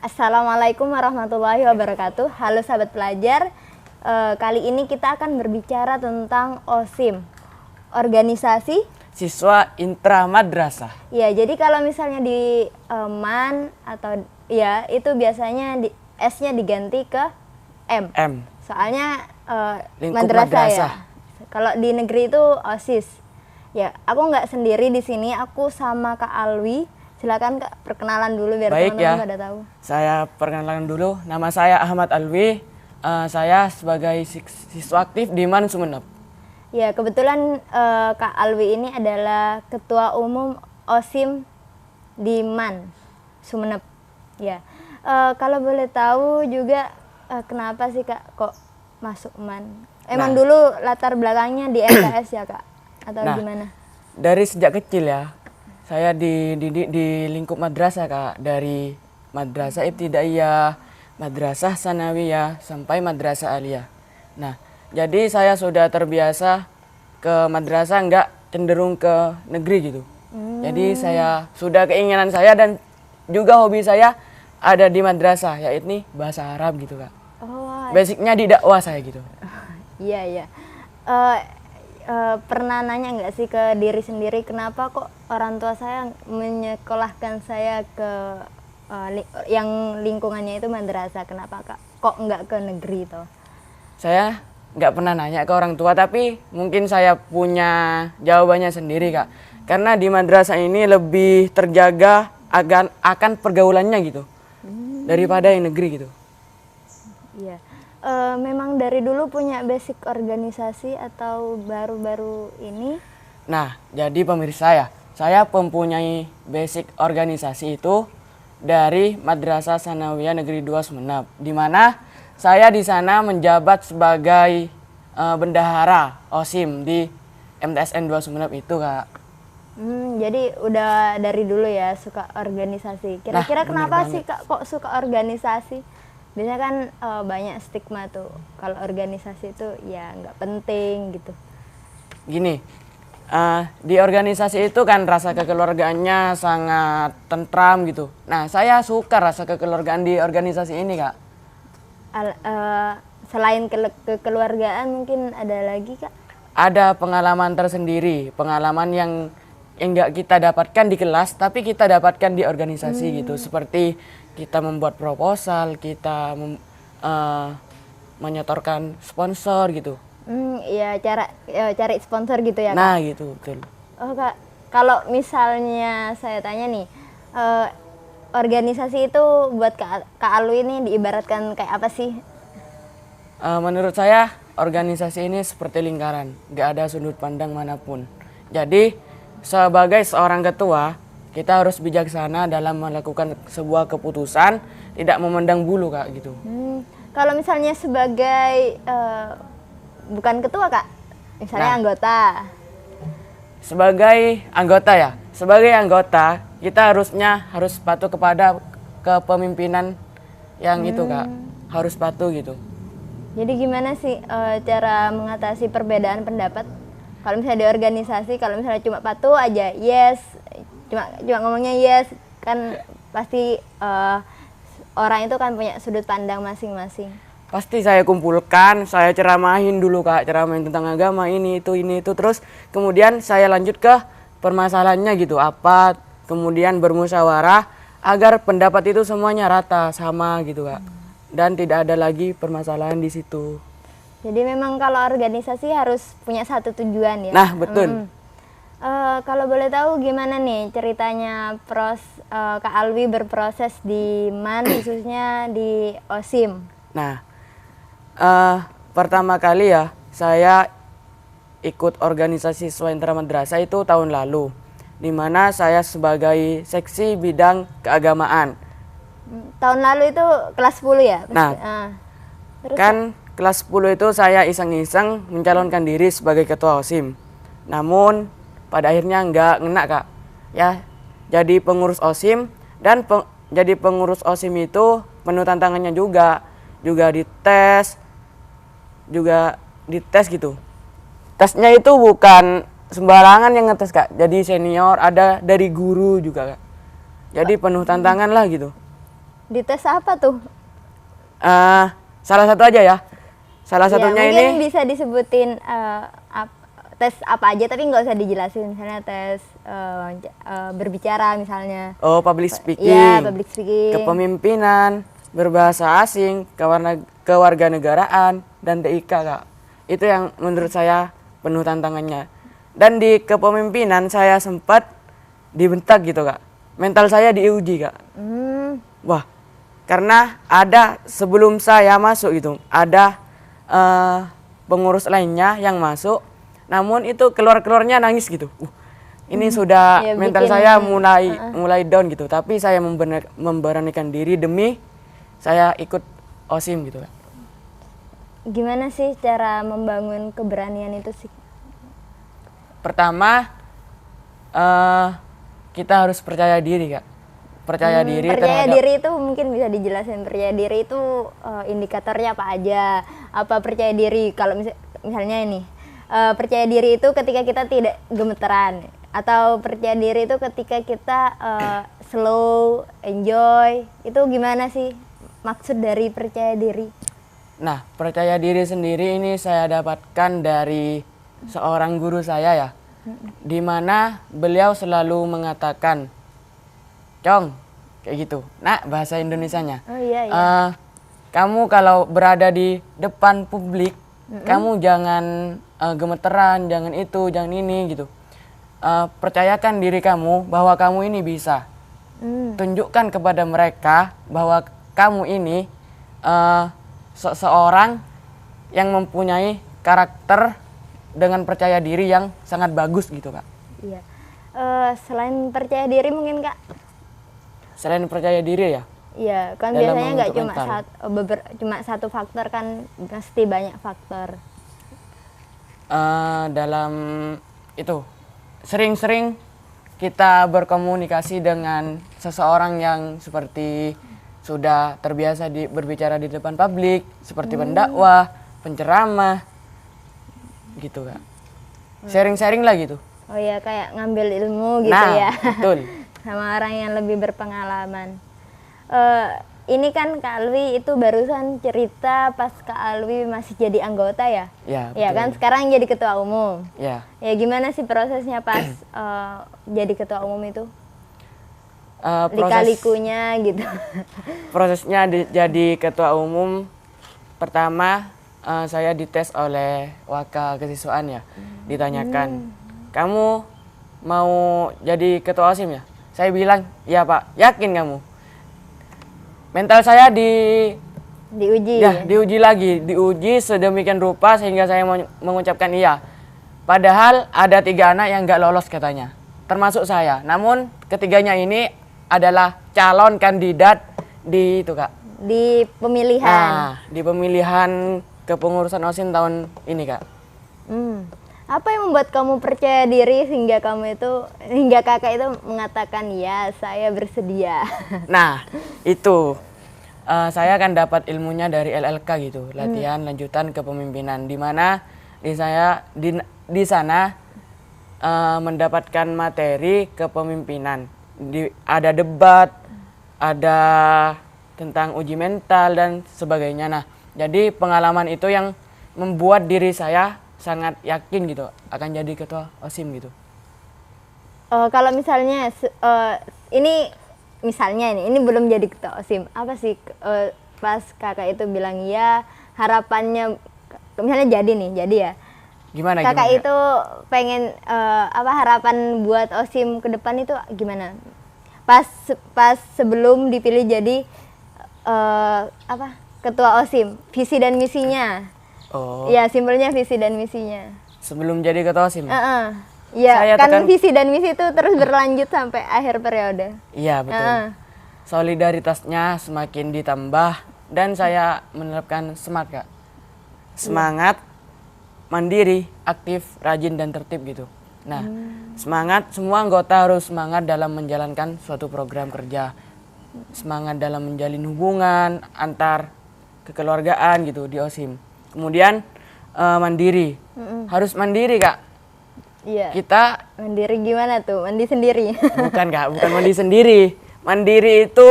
Assalamualaikum warahmatullahi wabarakatuh. Halo sahabat pelajar. Kali ini kita akan berbicara tentang OSIM, organisasi Siswa Intra Madrasah. ya. Jadi kalau misalnya di MAN atau ya itu biasanya S-nya diganti ke M. Soalnya Lingkup madrasah ya. madrasah. Kalau di negeri itu OSIS. Ya, aku nggak sendiri di sini. Aku sama Kak Alwi. Silakan Kak, perkenalan dulu biar Baik teman-teman ya. pada tahu. Saya perkenalkan dulu. Nama saya Ahmad Alwi. Saya sebagai siswa aktif di MAN Sumeneb. Ya, kebetulan Kak Alwi ini adalah Ketua Umum OSIM di MAN Sumeneb. Ya, kalau boleh tahu juga kenapa sih Kak kok masuk MAN? Emang Nah. dulu latar belakangnya di MTS ya Kak? Atau Nah. gimana? Dari sejak kecil ya, saya dididik di lingkup madrasah Kak. Dari madrasah ibtidaiyah, madrasah sanawiyah, sampai madrasah aliyah. Nah, jadi saya sudah terbiasa ke madrasah, nggak cenderung ke negeri gitu. Jadi saya sudah keinginan saya dan juga hobi saya ada di madrasah, yaitu bahasa Arab gitu Kak. Oh, Basicnya di dakwah saya gitu. iya iya. Pernah nanya nggak sih ke diri sendiri kenapa kok orang tua saya menyekolahkan saya ke yang lingkungannya itu madrasah? Kenapa kok nggak ke negeri toh? Saya nggak pernah nanya ke orang tua, tapi mungkin saya punya jawabannya sendiri Kak. Karena di madrasah ini lebih terjaga akan pergaulannya gitu, daripada yang negeri gitu. Iya. Memang dari dulu punya basic organisasi atau baru-baru ini? Nah, jadi pemirsa ya, saya mempunyai basic organisasi itu dari Madrasah Sanawiyah Negeri 2 Sumeneb, di mana saya di sana menjabat sebagai bendahara OSIM di MTSN 2 Sumeneb itu Kak. Jadi udah dari dulu ya suka organisasi. Kira-kira Nah, bener kenapa banget. sih Kak kok suka organisasi? Biasanya kan banyak stigma tuh kalau organisasi itu ya nggak penting gitu. Gini, di organisasi itu kan rasa kekeluargaannya sangat tentram gitu. Nah, saya suka rasa kekeluargaan di organisasi ini Kak. Selain kekeluargaan mungkin ada lagi Kak? Ada pengalaman tersendiri, pengalaman yang nggak kita dapatkan di kelas, tapi kita dapatkan di organisasi gitu. Seperti kita membuat proposal, kita menyetorkan sponsor gitu. Ya cari sponsor gitu ya Kak? Nah gitu, betul. Oh Kak, kalau misalnya saya tanya nih, organisasi itu buat Kak Alwi ini diibaratkan kayak apa sih? Menurut saya organisasi ini seperti lingkaran, nggak ada sudut pandang manapun. Jadi sebagai seorang ketua, kita harus bijaksana dalam melakukan sebuah keputusan, tidak memandang bulu Kak gitu. Kalau misalnya sebagai bukan ketua Kak, misalnya Nah. anggota. Sebagai anggota kita harus patuh kepada kepemimpinan yang itu Kak, harus patuh gitu. Jadi gimana sih cara mengatasi perbedaan pendapat? Kalau misalnya di organisasi, kalau misalnya cuma patuh aja, yes, cuma ngomongnya yes, kan pasti orang itu kan punya sudut pandang masing-masing. Pasti saya kumpulkan, saya ceramahin dulu Kak, ceramahin tentang agama ini itu, terus kemudian saya lanjut ke permasalahannya gitu, apa, kemudian bermusyawarah agar pendapat itu semuanya rata sama gitu Kak, dan tidak ada lagi permasalahan di situ. Jadi memang kalau organisasi harus punya satu tujuan ya. Nah betul. Kalau boleh tahu gimana nih ceritanya Kak Alwi berproses di MAN khususnya di OSIM? Nah, pertama kali ya saya ikut organisasi siswa intra madrasah itu tahun lalu, di mana saya sebagai seksi bidang keagamaan. Tahun lalu itu kelas 10 ya? Nah, terus kan kelas 10 itu saya iseng-iseng mencalonkan diri sebagai ketua OSIM. Namun pada akhirnya nggak ngena Kak. Ya, jadi pengurus OSIM dan jadi pengurus OSIM itu penuh tantangannya juga dites gitu. Tesnya itu bukan sembarangan yang ngetes Kak. Jadi senior, ada dari guru juga Kak. Jadi penuh tantangan lah gitu. Dites apa tuh? Salah satu aja ya. Salah Ya, satunya mungkin ini bisa disebutin tes apa aja tapi nggak usah dijelasin. Misalnya tes berbicara misalnya. public speaking, Iya, public speaking. kepemimpinan, berbahasa asing, kewarganegaraan, dan TIK Kak. Itu yang menurut saya penuh tantangannya. Dan di kepemimpinan saya sempat dibentak gitu Kak. Mental saya diuji Kak. Wah, karena ada sebelum saya masuk gitu, ada pengurus lainnya yang masuk, namun itu keluarnya nangis gitu. Ini sudah Ya, mental bikin, saya mulai down gitu. Tapi saya memberanikan diri demi saya ikut OSIM gitu. Gimana sih cara membangun keberanian itu sih? Pertama, kita harus percaya diri Kak. Percaya diri Percaya terhadap diri itu mungkin bisa dijelasin. Percaya diri itu indikatornya apa aja? Apa percaya diri kalau misalnya ini percaya diri itu ketika kita tidak gemeteran, atau percaya diri itu ketika kita slow, enjoy. Itu gimana sih maksud dari percaya diri? Nah, percaya diri sendiri ini saya dapatkan dari seorang guru saya ya. Di mana beliau selalu mengatakan, Cong, kayak gitu. Nah, bahasa Indonesianya. Oh iya iya. Kamu kalau berada di depan publik, kamu jangan gemeteran, jangan itu, jangan ini gitu. Percayakan diri kamu bahwa kamu ini bisa. Tunjukkan kepada mereka bahwa kamu ini seseorang yang mempunyai karakter dengan percaya diri yang sangat bagus gitu Kak. Iya. Selain percaya diri mungkin Kak? Selain percaya diri ya? Iya, kan Dalam biasanya nggak membentuk mental. cuma satu faktor kan, pasti banyak faktor. Dalam itu sering-sering kita berkomunikasi dengan seseorang yang seperti sudah terbiasa berbicara di depan publik, seperti pendakwah, penceramah, gitu Kak. Sharing-sharing lah gitu. Oh ya, kayak ngambil ilmu gitu Nah, ya. betul. Sama orang yang lebih berpengalaman. Ini kan Kak Alwi itu barusan cerita pas Kak Alwi masih jadi anggota ya? Ya, Ya betul. kan sekarang jadi ketua umum. Ya. Ya gimana sih prosesnya pas jadi ketua umum itu? Lika-likunya gitu. Prosesnya jadi ketua umum, pertama saya dites oleh Waka Kesiswaan ya. Ditanyakan, kamu mau jadi ketua OSIM ya? Saya bilang, ya Pak, yakin kamu? Mental saya Diuji. diuji lagi, diuji sedemikian rupa sehingga saya mengucapkan iya. Padahal ada 3 anak yang nggak lolos katanya, termasuk saya. Namun ketiganya ini adalah calon kandidat di itu Kak. Di pemilihan. Nah, di pemilihan kepengurusan OSIM tahun ini Kak. Apa yang membuat kamu percaya diri hingga kakak itu mengatakan ya saya bersedia? Nah, itu saya akan dapat ilmunya dari LLK gitu, latihan lanjutan kepemimpinan, di mana di sana mendapatkan materi kepemimpinan. Ada debat, ada tentang uji mental dan sebagainya. Nah, jadi pengalaman itu yang membuat diri saya sangat yakin gitu akan jadi ketua OSIM gitu. Kalau misalnya ini belum jadi ketua OSIM, apa sih pas kakak itu bilang ya harapannya misalnya jadi ya. Gimana? Kakak itu pengen harapan buat OSIM ke depan itu gimana? Pas sebelum dipilih jadi ketua OSIM, visi dan misinya. Oh. Ya, simpelnya visi dan misinya. Sebelum jadi ketua OSIM. Ya, kan visi dan misi itu terus berlanjut sampai akhir periode. Iya, betul. Solidaritasnya semakin ditambah dan saya menerapkan SMART, Kak. Semangat, mandiri, aktif, rajin dan tertib gitu. Nah, semangat, semua anggota harus semangat dalam menjalankan suatu program kerja. Semangat dalam menjalin hubungan antar kekeluargaan gitu di OSIM. Kemudian mandiri. Harus mandiri, Kak. Iya. Kita mandiri gimana tuh? Mandi sendiri. bukan, Kak, bukan mandi sendiri. Mandiri itu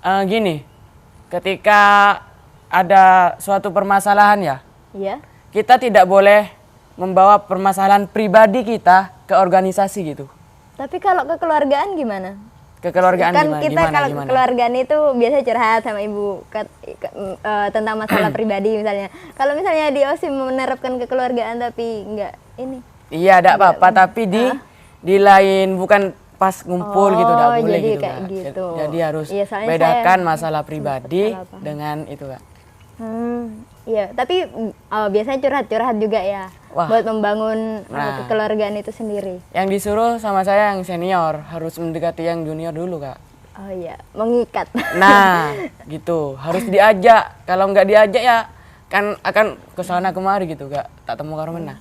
Gini, ketika ada suatu permasalahan ya, Iya. kita tidak boleh membawa permasalahan pribadi kita ke organisasi gitu. Tapi kalau kekeluargaan gimana? Kekeluargaan Kan gimana? kita kalau Gimana? kekeluargaan itu biasa curhat sama ibu tentang masalah pribadi misalnya. Kalau misalnya di OSIM menerapkan kekeluargaan tapi enggak ini. Iya, tidak apa-apa, tapi di lain bukan pas ngumpul gitu, tidak boleh jadi gitu, kayak Kak. gitu. Jadi harus Iya, soalnya bedakan saya masalah pribadi salah paham. dengan itu, Kak. Iya, tapi biasanya curhat-curhat juga ya Wah. buat membangun Nah. kekeluargaan itu sendiri. Yang disuruh sama saya yang senior, harus mendekati yang junior dulu, Kak. Oh iya, mengikat. Nah, gitu. Harus diajak. Kalau nggak diajak ya kan akan kesana kemari gitu, Kak. Tak temu karo menah.